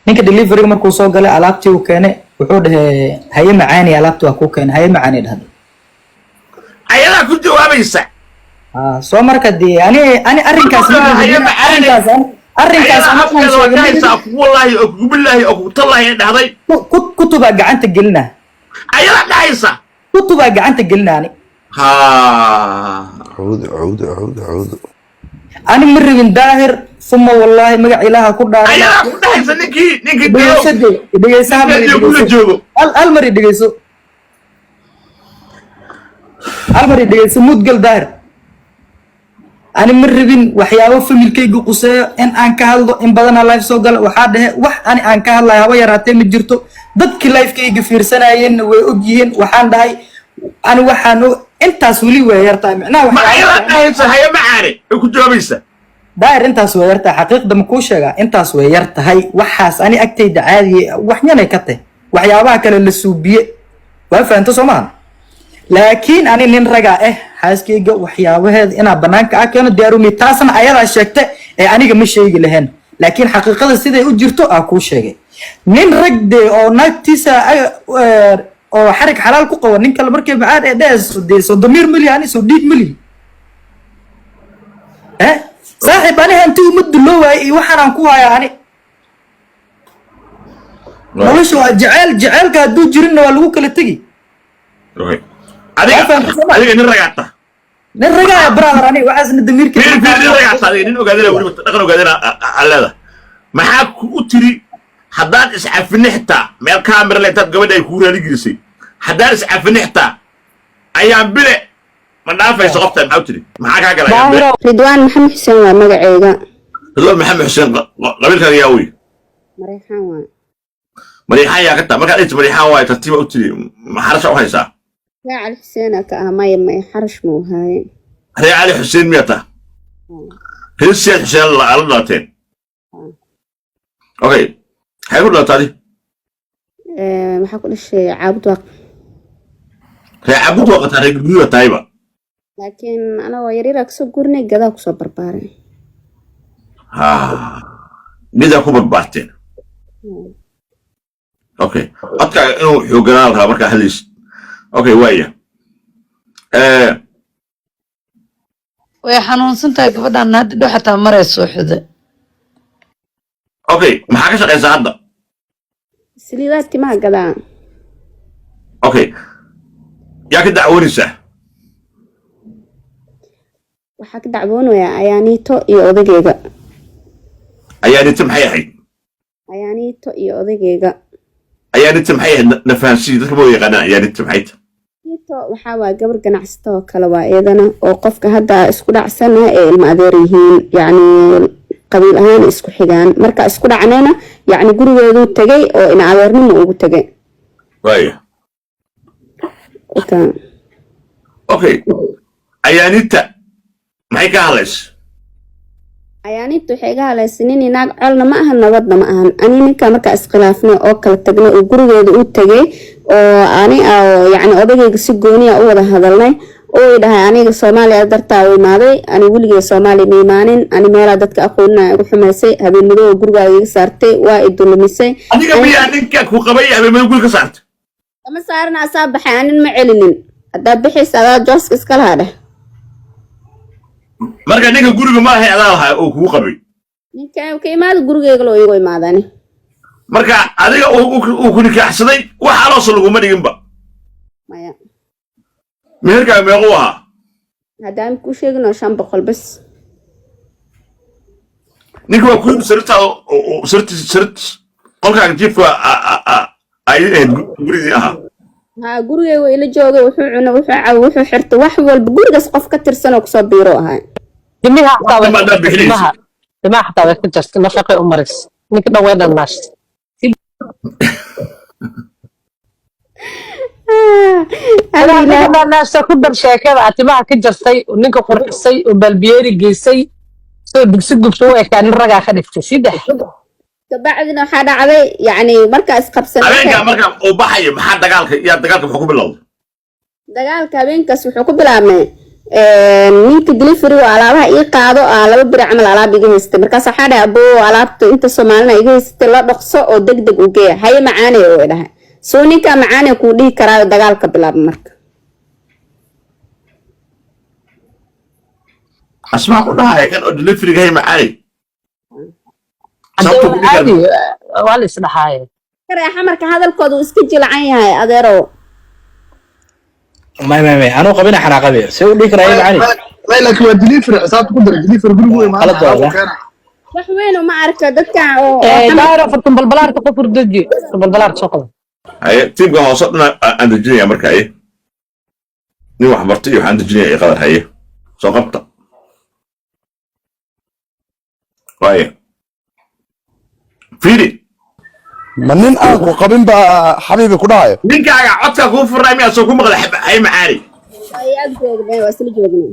ninka delivery markuu soo galay alaabtii uu keenay wuxuu dhahay haye macaani alaabtii waa ku keenay haye macaani dhahday ayadaa ku jawaabaysa soo marka dee ani arrinkaas wallahi oo billahi oo tallahi dhahday kutuba gacanta gelina ayadaa dhahaysa kutuba gacanta gelina ani عود أنا مرة داهر ثم والله مقع إلها كل أيها كل حيث نكي دقيسة المري دقيسو المري دقيسو مود قل داهر أنا مرة وحياوة في ملكي قصية إن أنكهالو إن بدنا لايف سوغل وحاده أنا أنكهال لا هوا يراتي مجرتو ضدك لايف كي يقفير سنايين ويؤجيين وحان داي أنا وحانو intaas wali weeyartaa macnaha waxa ay raadaysaa haye macaani ku joobaysa daayir intaas weeyartaa xaqiiqda ma ku sheega intaas weeyartahay waxaas ani agtayda caadi waxyanay ka tahay waxyaabaha kale la suubiye waa fahanto Soomaan laakiin ani nin raga xaaskeyga waxyaabaheeda ina banaanka ah keeno diyaarumi taasna ayada sheegtay ee aniga ma sheegi lahayn laakiin xaqiiqada siday u jirto ku sheegay nin ragde oo naagtiisa oo xarig xalaal ku qawan ninka markay baad ee dees ضمير مليان سو ديد ملي صاحب انا انت مد لو واي waxaan ku haya ani noloshu jacayl ka duu jirin waa lagu kala tagi adiga nin ragaata nin ragaa brother ani waxaasna damiirka nin ragaata nin ogaadana wali dhaqan ogaadana allada maxaa ku tiri haddaan iscafinixta meel kaamira leeyahay gabadha ay ku raali girisay haddaan iscafinixta ayaan bile ma dhaafayso qofta maxaa tiri maxaa ka galay ridwaan maxamed xuseen waa magacayga ridwaan maxamed xuseen qabiilkaaga yaa weey marixaan yaa ka taa markaa inta marixaan waa tartiib u tiri ma xarash u haysaa yaa cali xuseen ka may xarash mu haye ree cali xuseen miyata xuseen xuseen la dhaateen okay حيقول له تاري ما حقول شيء عابد وقت هي عابد وقت هذا يقولوا تايبة لكن أنا ويريرك سكرني جدا كسبر بارين جدا كوبر بارتين أوكي أتكلم إنه يوجنالها مركز هليس أوكي ويا ويا حنون سنتا قبضنا نادي حتى مرة سوحدة اوكي ما حاجه شقيسه هذا سليلاتي ما قدا اوكي ياك دعوونيسه waxa ka dacwoonaya ayaanito iyo odageyga ayaanito maxay ahayd ayaanito iyo odageyga ayaanito maxay ahayd nafaansi dadka boo yaqaan ayaanito maxay ayaanito waxa waa gabar ganacsato kala waa eedana oo qofka hadda isku dhacsana ee ilma adeer yihiin yaani qabiil ahaan isku xigaan marka isku dhacnayna yaani gurigeedu tagay oo in adeernimo ugu tagay waaya okay ayaanita maxay ka halays ayaanita waxay ka halaysay nin naag colna ma ahan nabadna ma ahan ani ninka marka iskhilaafna oo kala tagna oo gurigeedu u tagay oo ani yaani odagayga si gooni ah u wada hadalnay oo idahay aniga Soomaaliya dartaa way maaday ani wiliga Soomaali ma imaanin ani meela dadka aqoonna ugu xumaysay habeenimo gurigaaga iga saartay waa idulmisay adiga miyaa ninka ku qabay habeenimo guriga saartay ama saarna asaab baxay anin ma celinin hadda bixis adaa jooska iska lahayd marka ninka guriga ma ahay adaa oo ku qabay ninka ka imaad gurigaaga loo igo imaadani marka adiga uu ku nikaxsaday waxa loo soo lagu ma dhigin ba maya meherka meeqoha hadaan ku sheegno 500 bas ninka waa ku sirta oo qolka jiifka ay gurigi aha gurigeeyo ila joogay wuxuu cunay wuxuu xirtay wax walba gurigaas qof ka tirsan oo ku soo biiro ahay دمها حتى وقت نفقة أمرس نكنا وين الناس أنا الناس كبر شاكر أتباع كجرسي ونك قرحسي وبالبيري جيسي سو بيسقف سوى كان الرجع خلفت سيده بعدنا حدا علي يعني مركز قبسنا مركز وبحي محد دقالك يا دقالك بحكم الله دقالك بينكس وحكم بالعمى ninka delivery oo alaabaha ii qaado laba biri camal alaab iga haystay markaas waxaa dhahay abo alaabta inta Soomaalina iga haystay la dhaqso oo degdeg u geeya haye macaane oo dhahay soo ninka macaane ku dhihi karaa dagaalka bilaab marka asmaa ku dhahay kan oo delivery hay macaane عادي ولا يصلحها reexa marka hadalkoodu iska jilcan yahay adeero ما أنا قبنا حنا قبير سوي ليك رأي معاني ما لك هو دليفري حساب تقدر دليفري قولوا ما غلط والله. wax weyn uma arka dadka oo دايره فتن بالبلار تقفر دجي بالبلار شقه هاي تيبقى وصلنا عند الجنيه مركا ايه ني واحد مرتي وعند الجنيه اي قدر هاي سو قبطه وايه فيدي منين اكو قبين بقى حبيبي كداي ninkaaga codka kuu furnay miyaa soo ku maqla hay macaani ay aad joognay waa isla joognay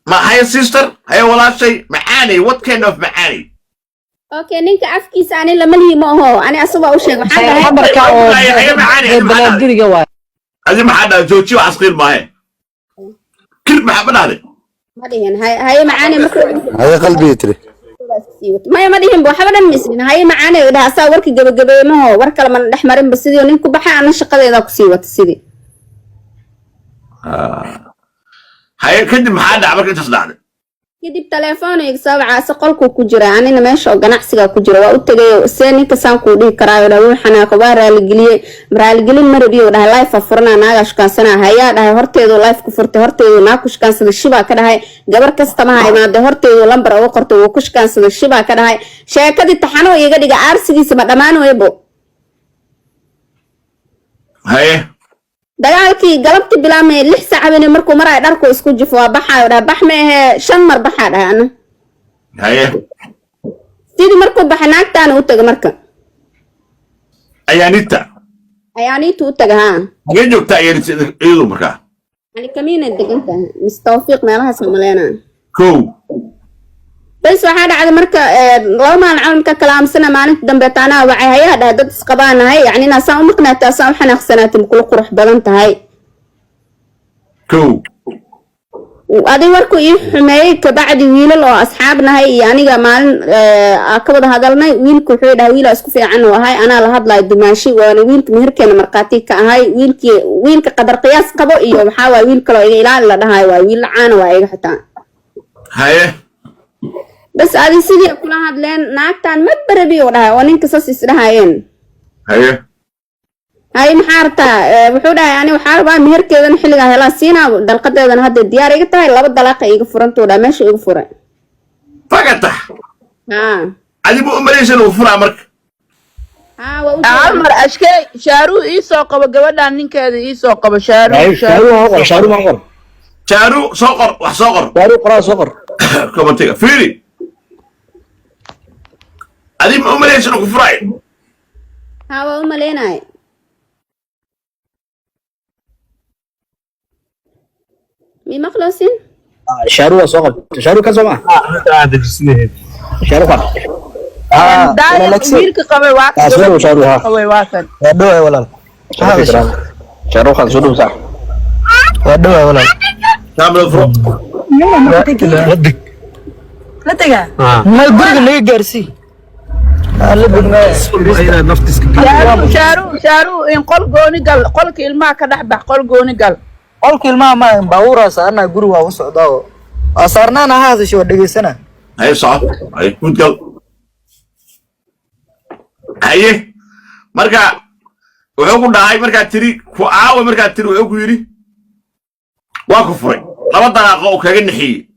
ma hay sister hay walaashay macaani what kind of macaani okay ninka afkiisa ani lama lihi ma aho ani asaba u sheeg waxaan dhahay marka oo hay macaani balaadiriga waa adi maxaa dhahay jooji wax asqiil maahe kil maxaa badhade ma dhihin hay macaani marka هاي قلبي تري ma dhihin waxba dhan misnin hay macaani oo dhaha saa warki gabagabeeymaho war kale man dhex marin ba sidii ninku baxay ana shaqadeeda ku sii wata sidii hay kadib maxaa dhaca marka intaas dhacday kadib telefoon iga soo wacay qolku ku jira anina meesha oo ganacsiga ku jira waa u tagay see ninka saan ku dhihi karaa oo dhaw xanaaq waa raali gelin marabiyo dhahay live furna naaga shukaansana hayaa dhahay horteedu live ku furtay horteedu naa ku shukaansada shiba ka dhahay gabar kasta ma haymaade horteedu lambar ugu qortay uu ku shukaansada shiba ka dhahay sheekadii taxano iga dhiga aarsigiisa ma dhamaan weebo hay dagaalkii galabtii bilaamay 6 saac habeen markuu maray dharku isku jifo waa baxay dhahay bax ma ahe 5 mar baxaa dhahay ana hay sidii markuu baxay naagtaan u tagay marka ayaanitu u tagay ha hagee joogtaa iyadu markaa يعني كمين الدقنته مستوفيق ما لها سملينا كو بس واحد عاد مركا لو ما نعلم كلام سنة ما نتدم أنا وعي هي هذا دت سقبان هاي يعني ناس مقنعة تاسع حنا خسنات بكل قروح بلنت هاي كو وهذا وركو يحمي كبعد ويل لو أصحابنا هاي يعني جمال أكبر هذا لنا ويل كحيد هاي ويل أسكف عنه هاي أنا لهذا لا دماشي وأنا ويل كمهر كان مرقاتي كهاي ويل كقدر قياس قبو إيوه محاول ويل كلو إلى لا هاي ويل عان وعي حتى هاي بس هذه سيدي كلها هادلين ناكتان ما بربي ولا ونين قصص يسرهاين هاي محارتا وحودا يعني وحاربا مهر كذا نحلقها هلا سينا دلقدنا هذا الديار يقطع لابد دلاقه يغفرنتو دا ماشي يغفر فقطح علي بو امريشن وفرا مرك عمر اشكي شارو ايسو قبا غبدان نينكيدا ايسو قبا شارو ما قر شارو صقر wax صقر شارو قرا صقر كومنتيga فيري علي بو امريشن وفراي ها ومليناي مي مخلصين شارو صقر شارو كسمع هذا جسمه شارو كان داير ويلك قبا واقف شارو ها قبا واقف ودوه ولا شارو كان سودو صح ودوه ولا كامل فرو ودك لا تجا ما يقول لي جرسي شارو إن قل جوني قال قل كلمة كده قل جوني قال قل كلمة ما باورا صارنا جروا وصعدا صارنا هذا شو دقي سنة هاي صح هاي كنت قال هاي مركا ويقول ده هاي مركا تري كواو مركا تري ويقول يري واقفري لما دقيقة وكأن نحي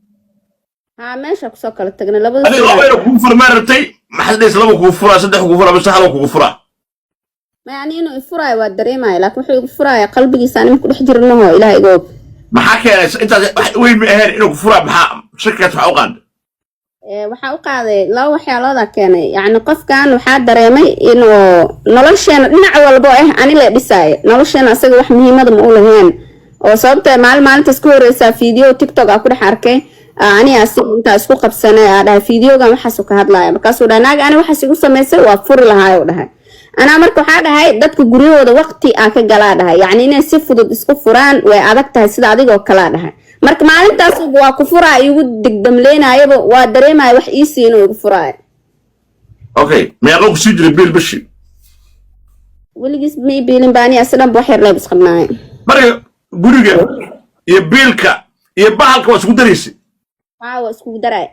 ها ماشي كسوكر تجنا لابد هذه لو كوفر مرتي ما حد يسلم كوفرة صدق كوفرة بس حلو كوفرة ما يعني إنه يفرع والدري معي لكن حلو يفرع قلبي ساني ممكن يحجر إنه إله يجوب ما حكى أنت وين مهر إنه كوفرة بحق شركة حقوقان waxaa u qaaday laba waxyaalooda keenay yani qofkan waxaa dareemay inuu nolosheena dhinac walba ani la dhisay nolosheena asaga wax muhiimada ma u lahayn oo sababta maalintaas ku horeysa video TikTok ku dhex arkay ani inta isku qabsanay dhahay videogan waxaas ka hadlaya markaas uu dhahay naag ani waxaas igu sameysay waa furi lahaay uu dhahay ana marka waxaa dhahay dadka guriyooda waqti ka galaa dhahay yani inay si fudud isku furaan way adag tahay sida adigoo kala dhahay marka maalintaas waa ku furaa igu degdamleenayaba waa dareemaya wax ii siino igu furaay okay meeqa ku sii jiray biil bashi weligiis ma ii biilin baani aslan wax yar leeb isqabnaay marka guriga iyo biilka iyo bahalka waa isku daraysay waa isku daray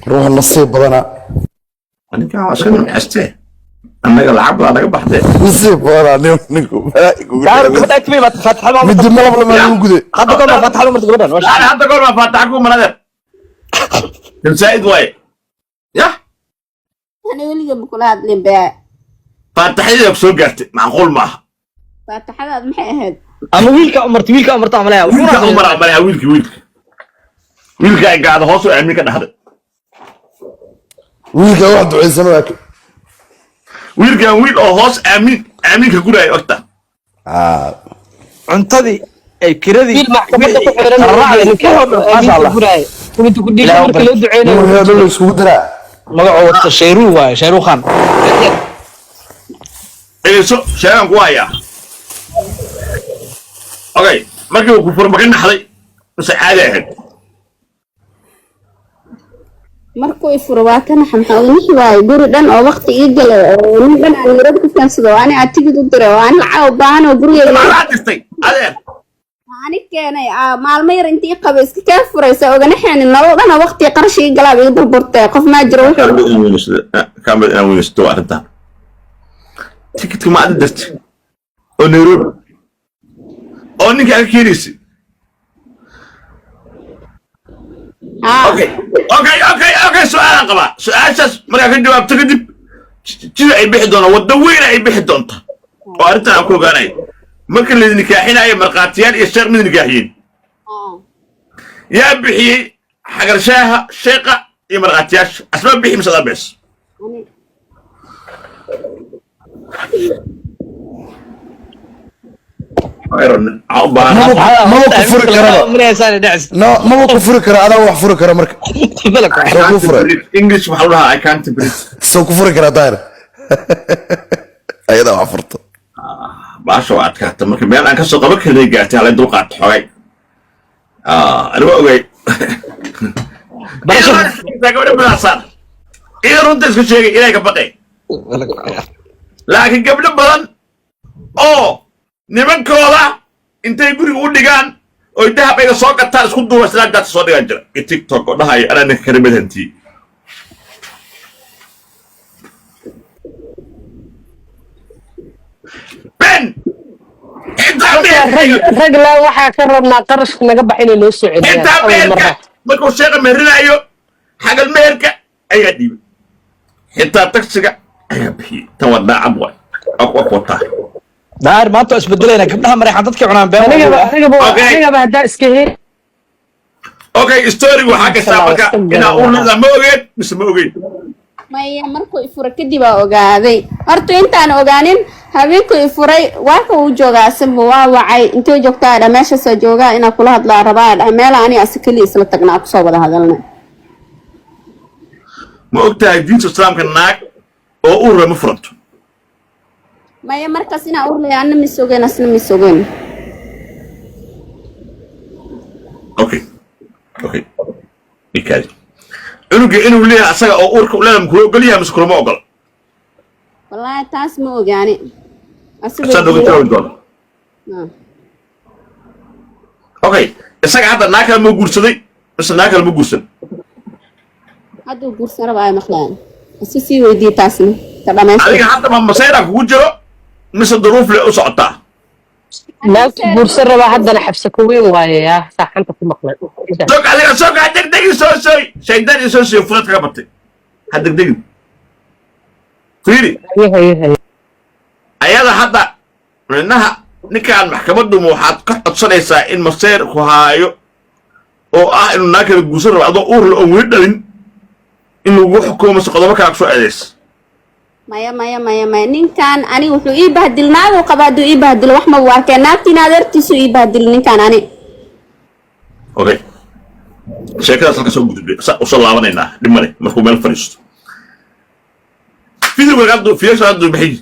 روح نصيب بدنا ninka waa iska nimcastee annaga lacag baa naga baxdee نصيب بدنا نينكو يا gabadha timi baad faataxada ma مد ملب لما نقول hadda goor ma faataxada martay gabadhan waa لا hadda goor ma faatax ku maladeer insaaid way ya ani weliga ma kula hadlin baa faataxadii ku soo gaartay macquul maaha faataxadaad maxay ahayd ama wiilka umarta amalaya wiilka umar amalaya wiilka ay gaado hoos u aamin ka dhaxday ويلك واحد وعيسى واكل wiilkan wiil oo hoos aaminka guraya ogta cuntadii ay kiradii wiil maxkamadda ku xiran maasha Allah inta ku dhiiga marka loo duceynayo هذا اللي يسوق درا magacoo wata shayru waaye shayru khan eeso sheegan ku haya okay markii uu ku furma ka dhaxday mise caadi ahayd markuu ifuro waa kana xamxoodnihii waaye guri dhan oo waqti ii galay oo nin dhan aan yarad ku kaansado ani aad tigid u diray oo ani lacag u baahan oo gurigeeda maxaa dhistay adeer ani keenay maalmo yar intii qabay iska kaa furaysa ogana xeenin nolol dhan oo waqti qarash ii galaa iga burburtay qof ma jiro wuxuu kaamil inaan weynasto arrintan tikidka ma aad dirtay oo Nairobi oo ninka ka keenaysay okay su'aalan qaba su'aashaas markaa ka jawaabto kadib jida ay bixi doonto waddo weyn ay bixi doonto oo arrintan aan ku ogaanay marka la nikaaxinayo marqaatiyaal iyo sheekh mid nikaaxiyeen yaa bixiyey xagarshaha sheekha iyo marqaatiyaasha asbaa bixi mise adaa bees ما كفر كرا ما كفر كرا انا وحفر كرا مرك سو كفر English waxaa lahaa I can't breathe سو كفر كرا داير ايضا وحفرت baasha waa adkaata marka meel aan ka soo qaban karay gaartay halay dulqaad xogay aniga ogay gabadha badaasaan iyo runta isku sheegay ilaahay ka baqay laakiin gabdho badan oo nimankooda intay guriga u dhigaan oo dahab ay soo gataan isku duuba salaadaad soo dhigan jira TikTok oo dhahay ana ninka karimadantii ben rag la waxaa ka rabnaa qarashka naga baxin loo soo celiyaa inta meherka markuu sheega meherinayo xagal meherka ayaa dhiibay xitaa taksiga ayaa bixiyey tan waa daacad waay wataa daar maanta isbedelayna gabdhaha mareexan dadka cunaan been anigaba haddaa iska heli okay story waxaa kastaa marka inaa u leedahay ma ogeed mise ma ogeyn maya markuu ifuro kadib aa ogaaday horta intaan ogaanin habeenkuu ifuray waaka uu joogaa asanba waa wacay intoo joogtaa dha meeshaasoo joogaa inaa kula hadlaa rabaa dha meela ani asi keliya isla tagnaa kusoo wada hadalna ma ogtahay diinta islaamka naag oo uurre ma furanto maya markaas inaa urlaya ana mis ogeyn asna mis ogeyn okay ikaadi cunuga inuu leeyahay asaga oo uurka u leedahay kula ogol yahay mise kulama ogol wallaahi taas ma ogaani asaa nooga jawaabi doona okay isaga hadda naag kale ma guursaday mise naag kale ma guursan hadduu guursan raba ay maqlaan isu sii weydii taasna ka dhamaystir adiga hadda ma masayra kugu jiro mise duruuf le u socotaa naagta guursan rabaa haddana xabsa ku weyn waaye yaa saaxanta ku maqlan sog adiga sog ha degdegin soo sooy shaydaan iyo soo sooy furadka ka batay ha degdegin fiiri ayada hadda micnaha ninkaan maxkamaddu waxaad ka codsanaysaa in masayr ku haayo oo ah inuu naag kale guursan rabo adoo uur la oon weli dhalin in lagu xukumo mase qodobo kale kusoo eedays maya ninkan ani wuxuu ii bahdil naagu qaba hadduu ii bahdilo wax ma u arkeen naagtiina adeertiisu ii bahdil ninkan ani okay sheekadaas halka soo gudubay usoo laabanaynaa dhib male markuu meel fadhiisto fideoga fideosha haddu maxay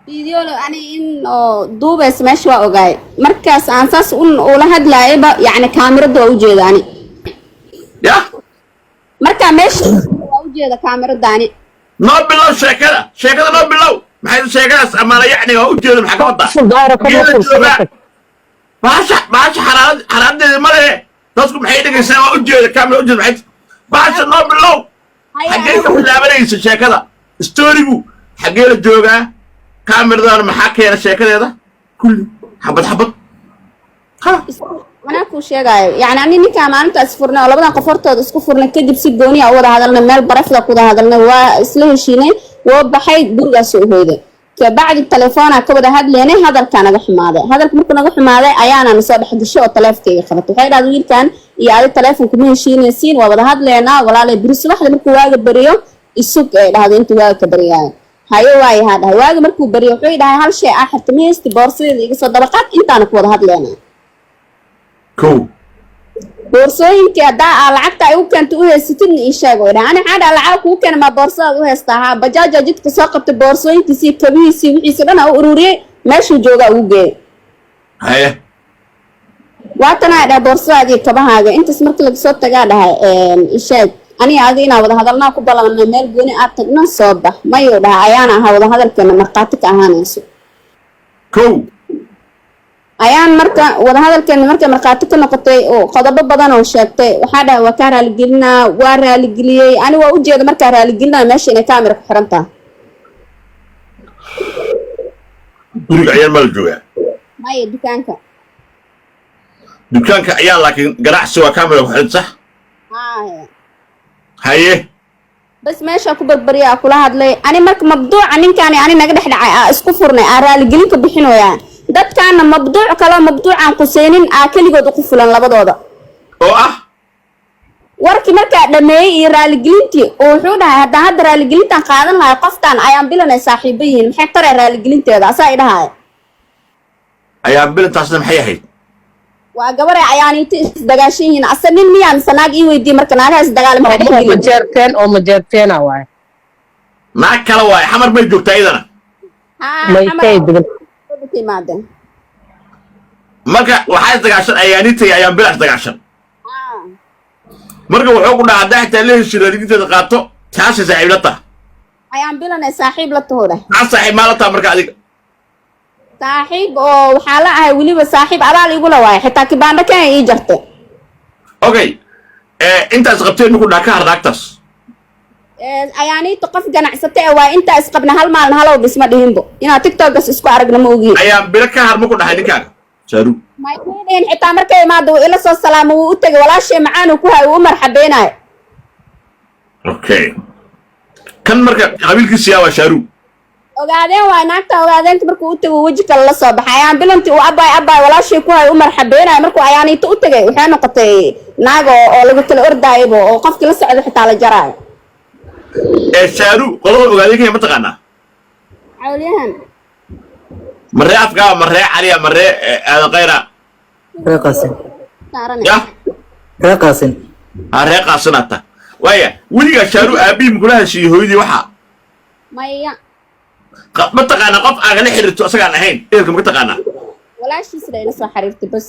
فيديو لو أنا إنه دوبة سماش وأوجاي مركز أنساس ولا هاد لاعبة يعني كاميرا دو وجود يعني يا مركز ماشي وجود كاميرا داني نو بالله شيكada نو بالله maxay sheekadaas amaana yacni oo u jeedo maxaa ka wadaa daahir ka muuqdo baasha xaraanteeda ma lehe dadku maxay dhegaysaa waa u jeeda kaamil u jeeda maxay baasha noo bilow xaggee ka bilaabanaysa sheekada storigu xaggee la joogaa kaamiradaan maxaa keena sheekadeeda kulli xabad ha أنا كل شيء جاي يعني أنا نيكا ما أنت أسفرنا ولا بدنا قفرت أسكفرنا كدي بسجوني أو هذا لنا مال برف لك وده هذا لنا وإسلام شيني وبحيد برجع سوء هيدا كبعد التليفون كبده هذا لنا هذا كان نجح ماذا هذا ممكن نجح ماذا أيانا نصاب حد الشيء التلف كي خلت وحيد هذا كان يعاد التليفون كمان شيني سين وبده هذا لنا ولا على بريس واحد مركو واجد بريو السوق هذا أنت واجد كبريان هاي واي هذا واجد مركو بريو حيد هالشيء آخر تميز تبارسي يقصد دبقات أنت أنا كبده هذا لنا كو boorsooyinka haddaa lacagta ay u keento u haysatidna ii sheeg oo dhan ani caada lacag kuu keena ma boorsada u haystaa bajaaja jidka soo qabtay boorsooyinkiisii kabihiisii wixiisa dhan u ururiyay meeshuu jooga ugu geeyay haye waatana ay dhahay boorsadaadii kabahaaga intaas markii laga soo tagaa dhahay ii sheeg ani adiga inaa wada hadalnaa ku ballanna meel gooni aad tagna soo bax mayuu dhahay ayaana ahaa wada hadalkeena markhaati ka ahaanayso كو ayaan marka wada hadalkeena markay markhaati ka noqotay oo qodobo badan oo sheegtay waxaa dhahay waa kaa raaligelinaa waa raaligeliyey ani waa u jeeda markaa raaligelinaa meesha inay kaamira ku xiran tahay guriga ayaan ma la joogaa maya dukaanka ayaan laakiin ganacsi waa kaamira ku xiran sax haye bas meesha ku barbariya kula hadlay ani marka mabduuca ninkaani ani naga dhex dhacay isku furnay raaligelin ka bixinooyaa dadkaana mabduuc kala mabduucan quseynin kaligood ugu fulan labadooda oo ah warkii markaa dhameeyay iyo raaligelintii oo wuxuu dhahay hadda raaligelintan qaadan lahay qoftan ayaan bilanay saaxiibo yihiin maxay taray raaligelinteeda asaa i dhahay ayaan bilantaasna maxay ahayd waa gabar ayaaniinta isdagaashan yihiin asa nin miyaa mise naag ii weydiiyey marka naagaha isdagaalama majeerteen waay naag kale waaye xamar may joogtaa idana marka waxaa isdagaashan ayaaniinta iyo ayaan bila isdagaashan marka wuxuu ku dhaha haddaa xitaa la heshiin raaligelinteeda qaato taasay saaxiib la taha ayaan bilanay saaxiib la taho dhah maxaa saaxiib maa la taha marka adiga saaxiib oo waxaa la ahay weliba saaxiib abaal igula waaye xitaa kibaandho kenya ii jartay okay intaas qabteen muku dhaha ka har naagtaas ayaaniinta qof ganacsata waa intaa isqabna hal maalin halow dhisma dhihinbo inaad tiktokas isku aragna ma ogiin ayaan bila ka har muku dhahay ninkaaga shaaru maydeen xitaa markay imaado wuu ila soo salaamo wuu u tegay walaashay macaanuu ku hayo wuu u marxabeynayo okay kan marka qabiilkiisa yaa waa shaaru ogaadeen waay naagta ogaadeenka markuu u tegay weji kale la soo baxay ayaan bilantii uu abaay walaashay ku hayo u marxabeynayo markuu ayaaniinta u tegay waxay noqotay naag oo lagu kala ordaayaba oo qofkii la socda xitaa la jaraayo shaaru qolada ogaadeenka ma taqaanaa cawliyahan maree afkaa maree caliya maree aadan khayra ree qaasin ya ree qaasin ree qaasinaata waaya weligaa shaaru aabihii makula heshiiyey hooyadii waxaa maya ma taqaanaa qof aagala xiriirto isagaan ahayn ehelka maka taqaanaa walaashiisna ila soo xiriirtay bas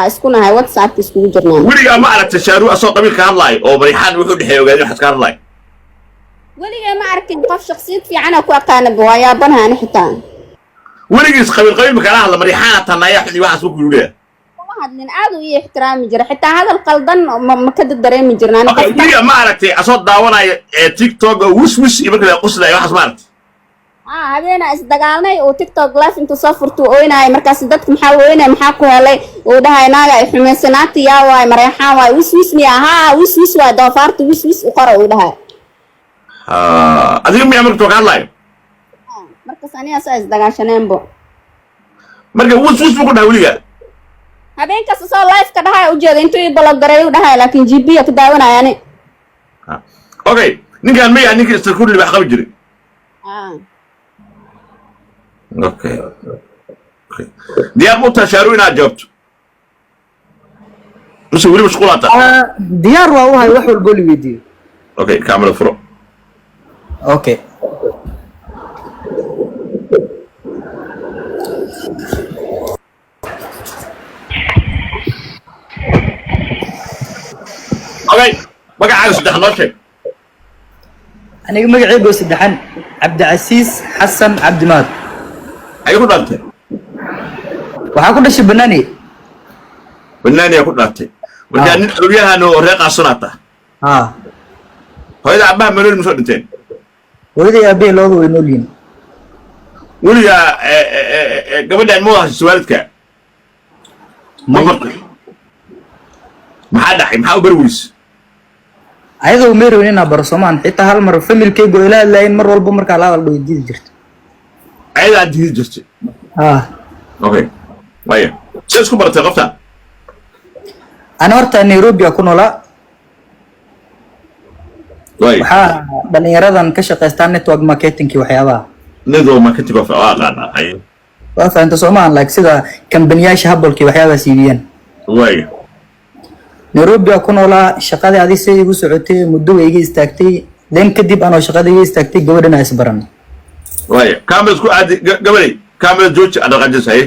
isku nahay whatsappka iskugu jirnaa weligaa ma aragtay shaaru asoo qabiil ka hadlaayo oo marixaan wuxuu dhexeeya ogaadin waxaad ka hadlaayo weligay ma arkin qof shaksiyad fiicana ku aqaanaba waa yaabanaha ani xitaa weligiis qabiil makala hadla marixaana tanaya xudi waxaas ma kuyuu leeyahay kuma hadlin aad u ii ixtiraami jira xitaa hadal qaldan ma ka dareemi jirnaan weligaa ma aragtay asoo daawanaya tiktok oo wiswis iyo marka la quslayo waxaas ma aragtay habeena isdagaalnay oo tiktok live intuu soo furtuu ooynaayo markaas dadka maxaa ooynaya maxaa ku helay uu dhahay naaga ay xumaysanaanta yaa waay mareexaan waay wiswis miya wiswis waay doofaarta wiswis u qora uu dhahay adiga miyaa marka ka hadlaayo markaas aniga saa isdagaashaneenbo marka wiswis buu ku dhahay weligaa habeenkaas soo live ka dhahay ujeeda intuu ii balogareey u dhahay laakiin gb ka daawanaya ani okay ninkaan maya ninkii istarkuli wax qabi jiray okay diyaar mu tahay shaaru inaad jawaabto mise weli mashquulaata diyaar waa u hay wax walbo li weydiiyo okay kaamera furo okay magacaaga saddex noo sheeg aniga magacaygu saddexan cabdicasiis xasan cabdimaad ayay ku dhaantay waxaa ku dhashay banaani banaaniyaa ku dhaantay markaa nin xogyahan oo reer qaasunaata haa hooyada abbaha malooli ma soo dhinteen hooyaday aabbahay labada way nool yihiin weligaa gabadhaan ma wahashiso waalidka ma bartay maxaa dhacay maxaa u bari weyse ayadoo meerweyn inaa baro soomaan xitaa hal mar familkaygu ila hadlaayin mar walba markaa la hadal diidi jirta ayada aad diidi jirtay haa okay waya see isku baratay qofta ana horta nairobi ku noolaa way waxaa dhalinyaradan ka shaqaystaa network marketingki waxyaabaha network marketing of aqaana ay waa fahamta soomaan like sida kambaniyaasha habolki waxyaabahaas iibiyaan way nairobi ku noolaa shaqadii adi say igu socotay muddo way iga istaagtay then kadib anoo shaqada iga istaagtay gabadhana is baran way kaamil isku aadi gabadhay kaamil jooji adaqajis hay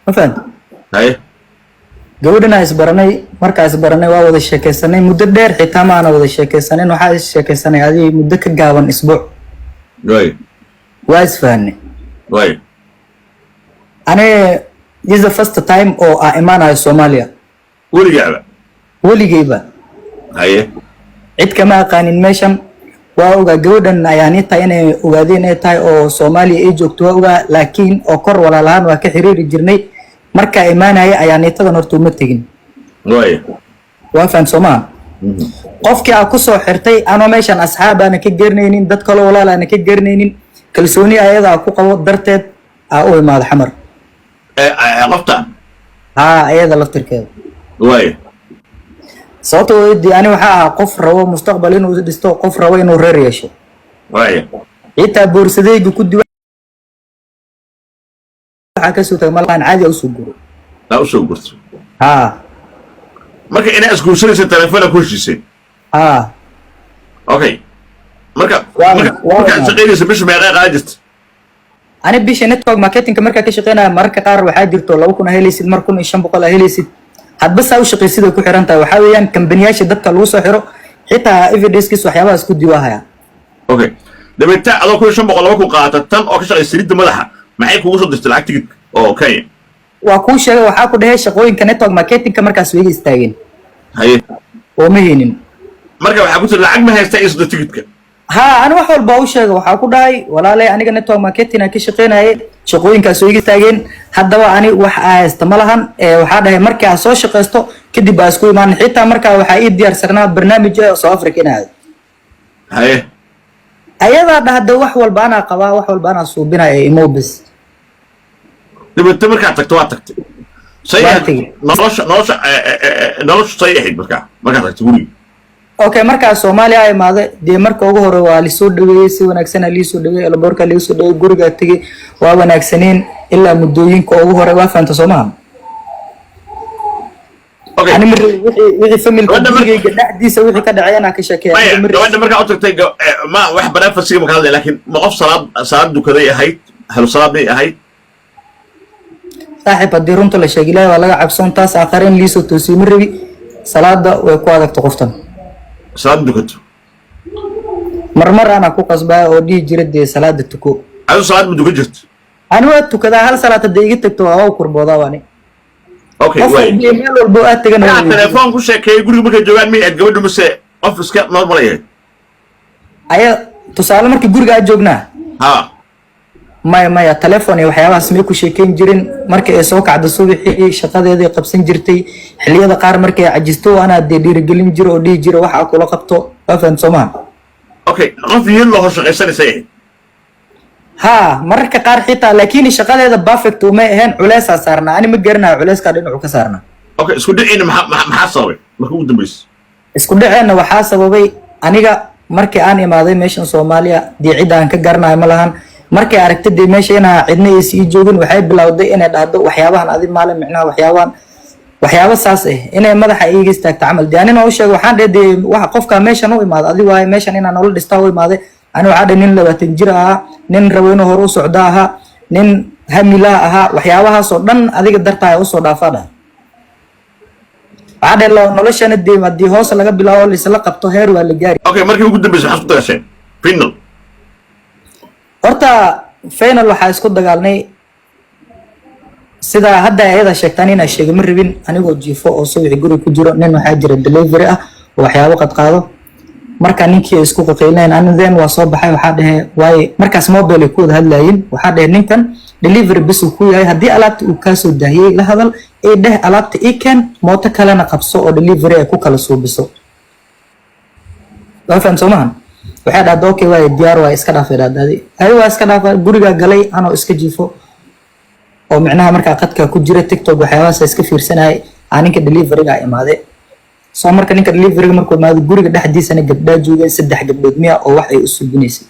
ma fahamta hay gabadhana is baranay markaa is baranay waa wada sheekaysanay muddo dheer xitaa ma aana wada sheekaysanayn waxaa is sheekaysanay adi muddo ka gaaban isbuuc way waa isfahanay way ane this is the first time oo aan imaanayo Soomaaliya weligaaba weligayba haye cid kama aqaanin meeshan waa ogaa gabadhan ayaan inta inay ogaadeen ay tahay oo Soomaaliya ay joogto waa ogaa laakiin oo kor walaalahan waa ka xiriiri jirnay marka imaanaya ayaan intadan horta uma tegin way waa faham Soomaan qofkii aan ku soo xirtay anoo meeshan asxaab aan ka garanaynin dad kale walaal aan ka garanaynin kalsooni ayada ku qabo darteed aa u imaado xamar qofta haa ayada laftirkeeda way sababtoo weydii ani waxaa ahaa qof rabo mustaqbal inuu dhisto qof rabo inuu reer yeesho way xitaa boorsadaygu ku diwa waxaa ka soo tagay malahan caadi u soo guro la usoo gurto haa marka inaa isguursanaysa telefoona ku heshiisay haa okay marka Waa- markaad shaqaynaysa bisha meeqaa qaadan jirta ani bisha network marketingka markaa ka shaqeynaya mararka qaar waxaa jirto 2,000 helaysid mar 1,500 helaysid hadba saa u shaqaysid ay ku xiran tahay waxaa weeyaan kambaniyaasha dadka lagu soo xiro xitaa evidencekiis waxyaabahaas ku diwaahaya okay dabeeta adoo 500 laba ku qaata tan oo ka shaqaysa saliidda madaxa maxay kugu soo dirtay lacag tigid oo Kenya waa kuu sheegay waxaa ku dhahay shaqooyinka network marketingka markaas way iga istaageen haye oo ma heenin marka waxaa ku tiri lacag ma haysta iyo soo tigidka ها أنا واحد باوشة وحاكو داي ولا لا أنا قلنا تو ماركتين أكيد شقينا هاي شقوين كسويق تاجين حد بقى أنا استملهن وحدا هي مركز أساس شقيستو كدي باسكوي من حتى مركز وحايد ديار سرنا برنامج صافر كنا هذا haye أيضا هذا وحول بانا قوا وحول بانا صوبنا إيموبس dabeeta markaad tagto waa tagtay say Waa tegey. nolosha say ahayd markaad tagto guriga أوكي مركز سوماليا ماذا دي مركز أوجه رواه لسود دوي سي ونكسنا ليسود دوي البوركا ليسود دوي جورجا تيجي ونكسنين إلا مدوين كأوجه رواه فانت سومان okay أنا مرة وحي فمي وأنا الكبير جدا دي سوي كده عيانا كشكل maya gabadha markaa u tagtay ma wax banafasiga maka hadlay laakiin ma qof salaad dukaday ahayd helo salaad bay ahayd صاحب هدي رنت ولا شاقلاي ولا عبسون تاس آخرين ليسو توسي مربي صلاة ويكوادك تقفتن salaad dukato مرمر أنا كو قصبا ودي جرد دي صلاة تكو adigu salaad ma dukan jirto أنا وقت كذا هل صلاة الدقيقة تكتو أو كربوضا واني okay قف way دي ميل والبوءات markaa تغنى telefoon ku sheekeeyay guriga markay joogaan miyay aad gabadhu mise qof iska normal ahayd أيا تسأل مركي جورجا جوجنا ha maya telefoon iyo waxyaabahaas may ku sheekeyn jirin markay ay soo kacdo subaxii shaqadeedii qabsan jirtay xilliyada qaar markay ay cajisto ana dee dhiirigelin jiro oo dhihi jiro waxa kula qabto waa faham Soomaa okay qof yihiin loo shaqaysanaysa ahayd ha mararka qaar xitaa laakiin shaqadeeda perfect uma ahayn culeys saarna ani ma garanayo culeyska dhinacu ka saarna okay isku dhiciina maxaa sababay markii ugu dambeysay isku dhaceena waxaa sababay aniga markii aan imaaday meeshan Soomaaliya diicida aan ka garanayo ma lahan markay aragtay de meesha ina cidna ay sii joogin waxay bilowday inay dhahdo waxyaabahan adi maalin micnaa waxyaabo saas inay madaxa iiga istaagto camal de anina u sheego waxaan dheedee waxa qofka meeshan u imaado adi waaye meeshan inaan nolol dhistaa u imaaday ani waxaa dhe nin 20 jir ahaa nin rabo inuu hore u socdo ahaa nin hamila ahaa waxyaabahaas oo dhan adiga dartaa u soo dhaafaa waxaa dheh noloshana dee haddii hoos laga bilaabo laisla qabto heer waa la gaari. Okay, markii ugu dambeysay waxaad ku dagasheen final. Horta final waxaa isku dagaalnay sida hadda ayada sheegtaan inaa sheegay ma rabin anigoo jiifo oo subaxi guri ku jiro nin waxaa jira delivery ah oo waxyaabo qad qaado marka ninkii isku qaqiileen anadeen waa soo baxay waxaa dhahe waaye markaas mobile ay ku wada hadlaayeen waxaa dhahe ninkan delivery bis uu ku yahay haddii alaabta uu kaa soo daahiyey la hadal ee dheh alaabta ii keen mooto kalena qabso oo delivery ay ku kala suubiso. waa faham soo maahan waxay dhahda okay waaye diyaar waa iska dhaafay dhahdaadi ay waa iska dhaafay guriga galay anoo iska jiifo oo micnaha markaa qadka ku jira TikTok waxyaabahaas iska fiirsanayay ninka delivery-ga imaaday soo marka ninka delivery-ga markuu imaado guriga dhexdiisana gabdhaa joogeen 3 gabdhood miya oo wax ay u suubinaysay